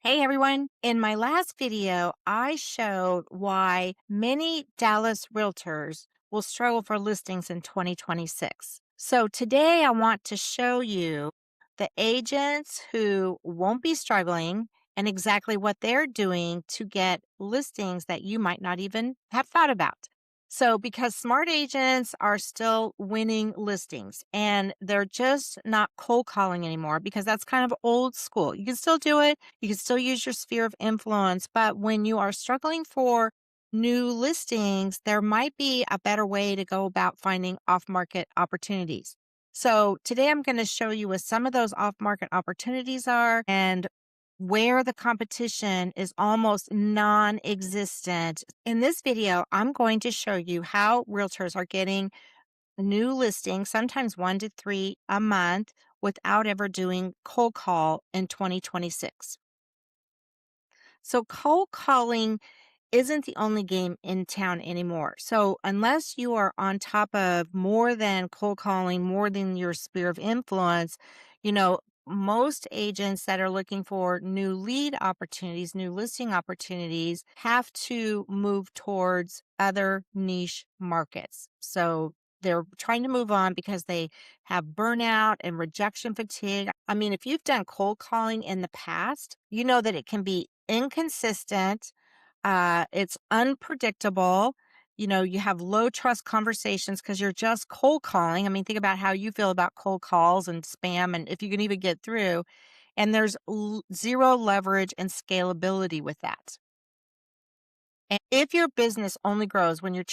Hey everyone. In my last video, I showed why many Dallas realtors will struggle for listings in 2026. So today I want to show you the agents who won't be struggling and exactly what they're doing to get listings that you might not even have thought about. So, because smart agents are still winning listings and they're just not cold calling anymore because that's kind of old school. You can still do it, you can still use your sphere of influence, but when you are struggling for new listings, there might be a better way to go about finding off market opportunities. So, today I'm going to show you what some of those off market opportunities are and where the competition is almost non existent. In this video, I'm going to show you how realtors are getting new listings, sometimes 1 to 3 a month, without ever doing cold call in 2026. So, cold calling isn't the only game in town anymore. So, unless you are on top of more than cold calling, more than your sphere of influence, you know, most agents that are looking for new lead opportunities, new listing opportunities, have to move towards other niche markets. So, they're trying to move on because they have burnout and rejection fatigue. I mean, if you've done cold calling in the past, you know that it can be inconsistent, it's unpredictable. You know, you have low trust conversations because you're just cold calling. I mean, think about how you feel about cold calls and spam, and if you can even get through. And there's zero leverage and scalability with that. And if your business only grows when you're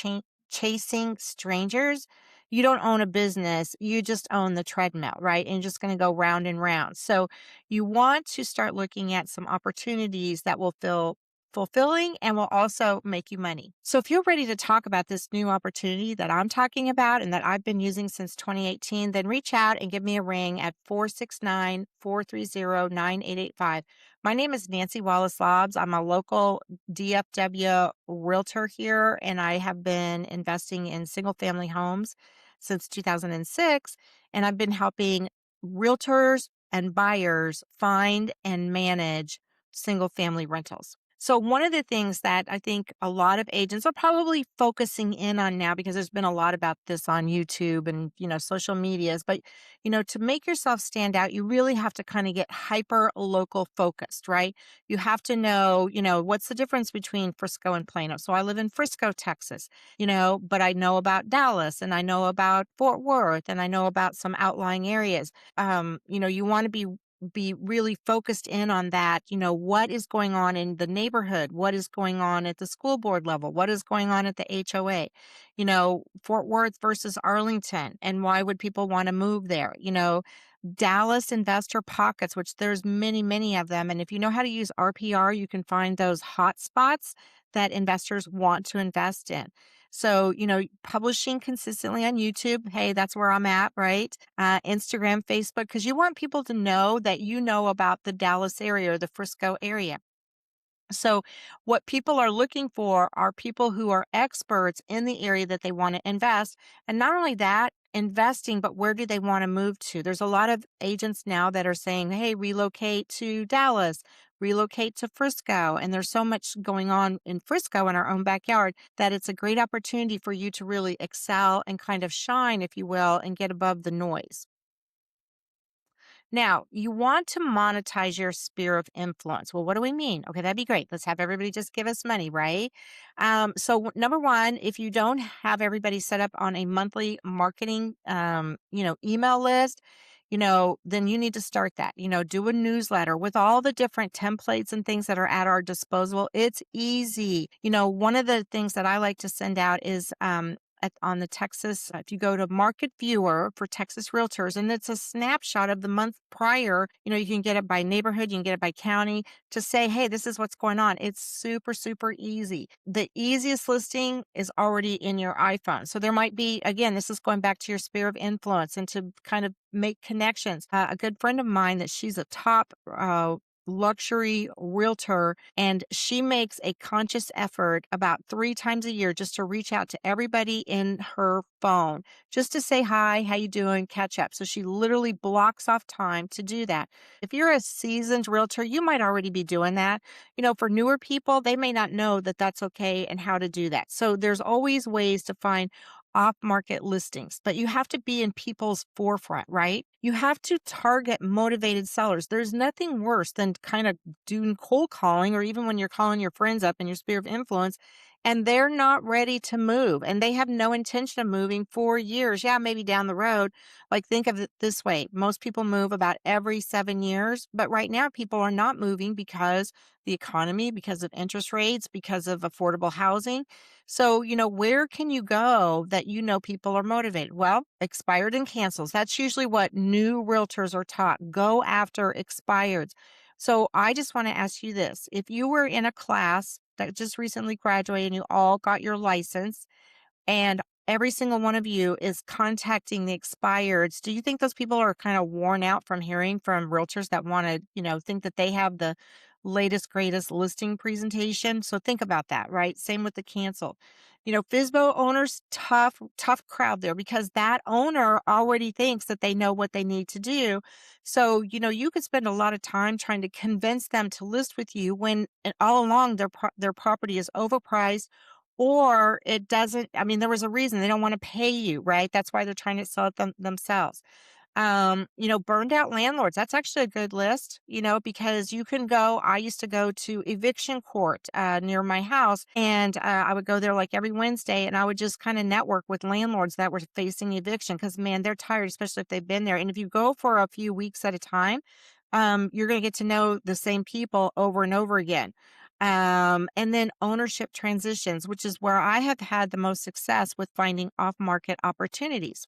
chasing strangers, you don't own a business. You just own the treadmill, right? And you're just going to go round and round. So you want to start looking at some opportunities that will feel fulfilling and will also make you money. So if you're ready to talk about this new opportunity that I'm talking about and that I've been using since 2018, then reach out and give me a ring at 469-430-9885. My name is Nancy Wallace-Laabs. I'm a local DFW realtor here, and I have been investing in single family homes since 2006. And I've been helping realtors and buyers find and manage single family rentals. So, one of the things that I think a lot of agents are probably focusing in on now, because there's been a lot about this on YouTube and, social medias, but, to make yourself stand out, you really have to kind of get hyper local focused, right? You have to know, what's the difference between Frisco and Plano. So, I live in Frisco, Texas, but I know about Dallas and I know about Fort Worth and I know about some outlying areas. You want to be really focused in on that. What is going on in the neighborhood? What is going on at the school board level? What is going on at the HOA? Fort Worth versus Arlington, and why would people want to move there? Dallas investor pockets, which there's many, many of them. And if you know how to use RPR, you can find those hot spots that investors want to invest in. So, publishing consistently on YouTube, hey, that's where I'm at, right? Instagram, Facebook, because you want people to know that you know about the Dallas area or the Frisco area. So, what people are looking for are people who are experts in the area that they want to invest. And not only that, investing, but where do they want to move to? There's a lot of agents now that are saying, hey, relocate to Dallas, relocate to Frisco. And there's so much going on in Frisco in our own backyard that it's a great opportunity for you to really excel and kind of shine, if you will, and get above the noise. Now, you want to monetize your sphere of influence. Well, what do we mean? Okay, that'd be great. Let's have everybody just give us money, right? Number one, if you don't have everybody set up on a monthly marketing, email list, then you need to start that. Do a newsletter with all the different templates and things that are at our disposal. It's easy. One of the things that I like to send out is on the Texas, if you go to Market Viewer for Texas Realtors, and it's a snapshot of the month prior, you can get it by neighborhood, you can get it by county to say, hey, this is what's going on. It's super, super easy. The easiest listing is already in your iPhone. So there might be, again, this is going back to your sphere of influence and to kind of make connections. A good friend of mine that she's a top luxury realtor, and she makes a conscious effort about 3 times a year just to reach out to everybody in her phone, just to say hi, how you doing, catch up. So she literally blocks off time to do that. If you're a seasoned realtor, you might already be doing that. For newer people, they may not know that that's okay and how to do that. So there's always ways to find off market listings, but you have to be in people's forefront, right? You have to target motivated sellers. There's nothing worse than kind of doing cold calling, or even when you're calling your friends up in your sphere of influence and they're not ready to move and they have no intention of moving for years. Yeah, maybe down the road. Like, think of it this way: most people move about every 7 years, but right now people are not moving because the economy, because of interest rates, because of affordable housing. So, where can you go that people are motivated? Well, expired and cancels. That's usually what new realtors are taught. Go after expireds. So, I just want to ask you this. If you were in a class that just recently graduated and you all got your license, and every single one of you is contacting the expireds, do you think those people are kind of worn out from hearing from realtors that want to, think that they have the latest, greatest listing presentation? So think about that, right? Same with the cancel. FSBO owners, tough crowd there, because that owner already thinks that they know what they need to do. So, you could spend a lot of time trying to convince them to list with you when all along their property is overpriced, or it doesn't. I mean, there was a reason they don't want to pay you, right? That's why they're trying to sell it themselves. Burned out landlords. That's actually a good list, because you can go. I used to go to Eviction Court near my house, and I would go there like every Wednesday, and I would just kind of network with landlords that were facing eviction, because, man, they're tired, especially if they've been there. And if you go for a few weeks at a time, you're going to get to know the same people over and over again. And then ownership transitions, which is where I have had the most success with finding off market opportunities.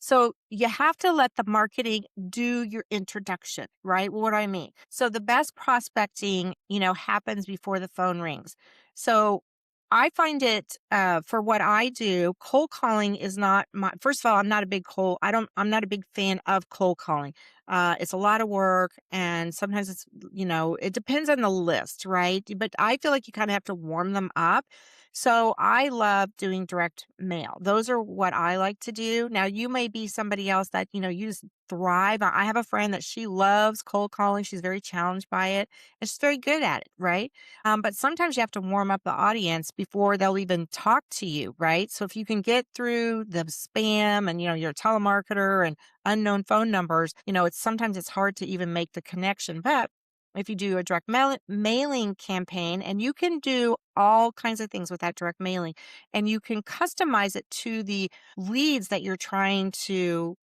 So you have to let the marketing do your introduction, right? What do I mean? So the best prospecting, happens before the phone rings. So I find it, for what I do, cold calling is not my, first of all, I'm not a big I'm not a big fan of cold calling. It's a lot of work, and sometimes it's, it depends on the list, right? But I feel like you kind of have to warm them up. So I love doing direct mail. Those are what I like to do. Now, you may be somebody else that, you just thrive. I have a friend that she loves cold calling. She's very challenged by it, and she's very good at it, right? But sometimes you have to warm up the audience before they'll even talk to you, right? So if you can get through the spam and, you're a telemarketer and unknown phone numbers, it's hard to even make the connection. But if you do a direct mailing campaign, and you can do all kinds of things with that direct mailing, and you can customize it to the leads that you're trying to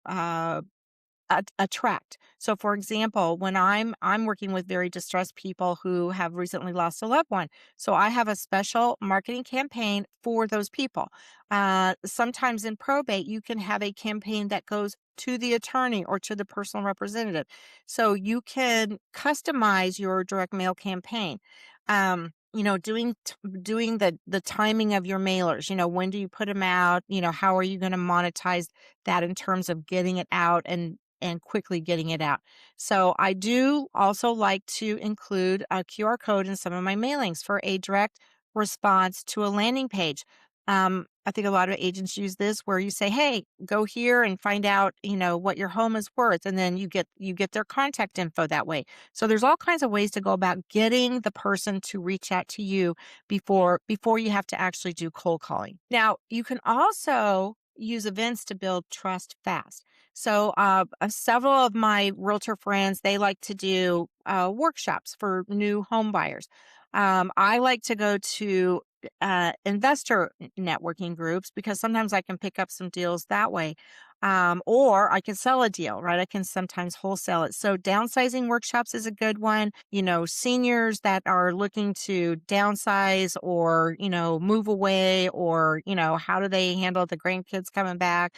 attract. So, for example, when I'm working with very distressed people who have recently lost a loved one, so I have a special marketing campaign for those people. Sometimes in probate, you can have a campaign that goes to the attorney or to the personal representative. So you can customize your direct mail campaign. Doing the timing of your mailers. When do you put them out? How are you going to monetize that in terms of getting it out and quickly getting it out. So I do also like to include a QR code in some of my mailings for a direct response to a landing page. I think a lot of agents use this, where you say, "Hey, go here and find out, what your home is worth," and then you get their contact info that way. So there's all kinds of ways to go about getting the person to reach out to you before you have to actually do cold calling. Now, you can also use events to build trust fast. So, several of my realtor friends, they like to do workshops for new home buyers. I like to go to investor networking groups, because sometimes I can pick up some deals that way. Or I can sell a deal, right? I can sometimes wholesale it. So downsizing workshops is a good one. Seniors that are looking to downsize, or, move away, or, how do they handle the grandkids coming back?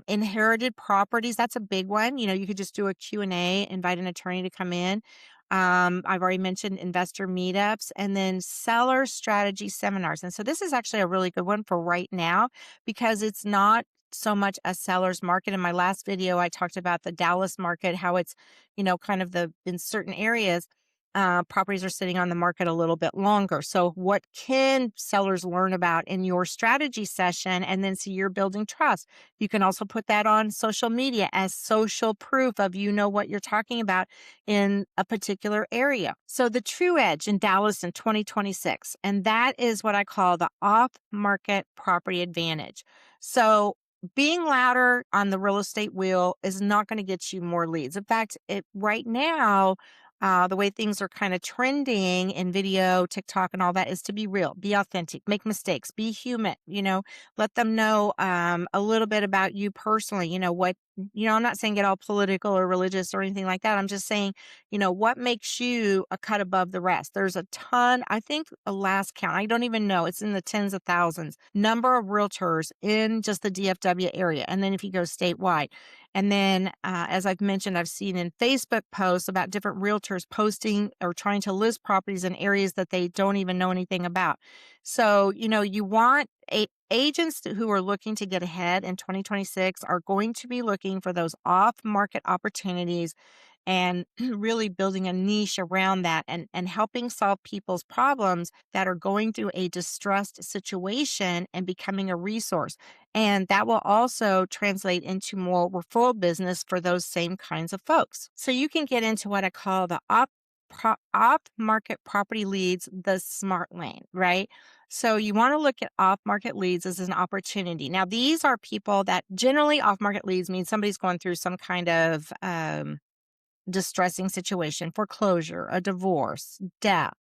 Inherited properties, that's a big one. You could just do a Q&A, invite an attorney to come in. I've already mentioned investor meetups, and then seller strategy seminars. And so this is actually a really good one for right now, because it's not so much a seller's market. In my last video, I talked about the Dallas market, how it's, kind of in certain areas, properties are sitting on the market a little bit longer. So, what can sellers learn about in your strategy session? And then so you're building trust. You can also put that on social media as social proof of what you're talking about in a particular area. So, the true edge in Dallas in 2026, and that is what I call the off market property advantage. So, being louder on the real estate wheel is not going to get you more leads. In fact, right now, the way things are kind of trending in video, TikTok, and all that is to be real, be authentic, make mistakes, be human, let them know a little bit about you personally. I'm not saying get all political or religious or anything like that. I'm just saying, what makes you a cut above the rest? There's a ton, I think a last count, I don't even know, it's in the tens of thousands, number of realtors in just the DFW area. And then if you go statewide, and then, as I've mentioned, I've seen in Facebook posts about different realtors posting or trying to list properties in areas that they don't even know anything about. So, you want agents who are looking to get ahead in 2026 are going to be looking for those off market opportunities and really building a niche around that and helping solve people's problems that are going through a distressed situation and becoming a resource. And that will also translate into more referral business for those same kinds of folks. So you can get into what I call the off market property leads, the smart lane, right? So you want to look at off market leads as an opportunity. Now, these are people that generally off market leads means somebody's going through some kind of distressing situation, foreclosure, a divorce, death.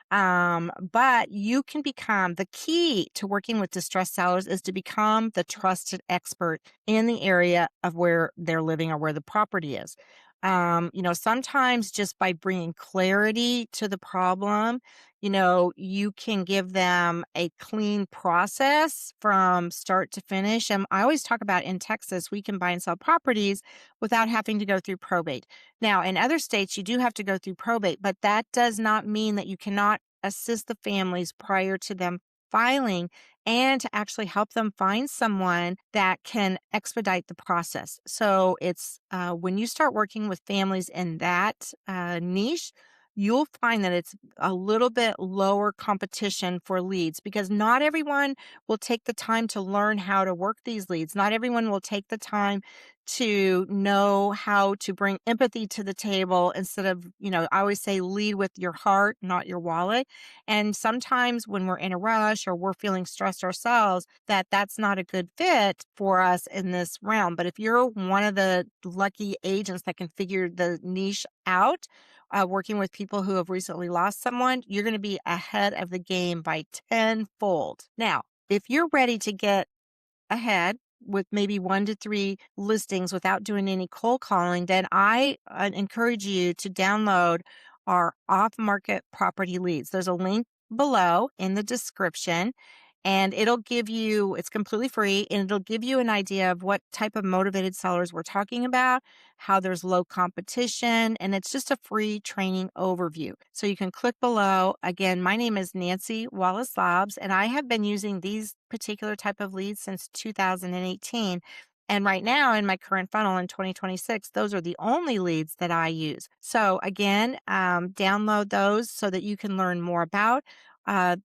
But you can become the key to working with distressed sellers is to become the trusted expert in the area of where they're living or where the property is. Sometimes just by bringing clarity to the problem, you can give them a clean process from start to finish. And I always talk about in Texas, we can buy and sell properties without having to go through probate. Now, in other states, you do have to go through probate, but that does not mean that you cannot assist the families prior to them filing and to actually help them find someone that can expedite the process. So it's when you start working with families in that niche, you'll find that it's a little bit lower competition for leads because not everyone will take the time to learn how to work these leads. Not everyone will take the time to know how to bring empathy to the table instead of, I always say lead with your heart, not your wallet. And sometimes when we're in a rush or we're feeling stressed ourselves, that's not a good fit for us in this realm. But if you're one of the lucky agents that can figure the niche out, working with people who have recently lost someone, you're going to be ahead of the game by tenfold. Now, if you're ready to get ahead with maybe 1 to 3 listings without doing any cold calling, then I encourage you to download our off market property leads. There's a link below in the description. And it's completely free, and it'll give you an idea of what type of motivated sellers we're talking about, how there's low competition, and it's just a free training overview. So you can click below. Again, my name is Nancy Wallace-Laabs, and I have been using these particular type of leads since 2018. And right now in my current funnel in 2026, those are the only leads that I use. So again, download those so that you can learn more about uh,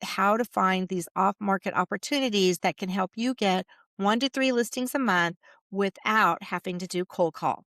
how to find these off market opportunities that can help you get 1 to 3 listings a month without having to do cold call.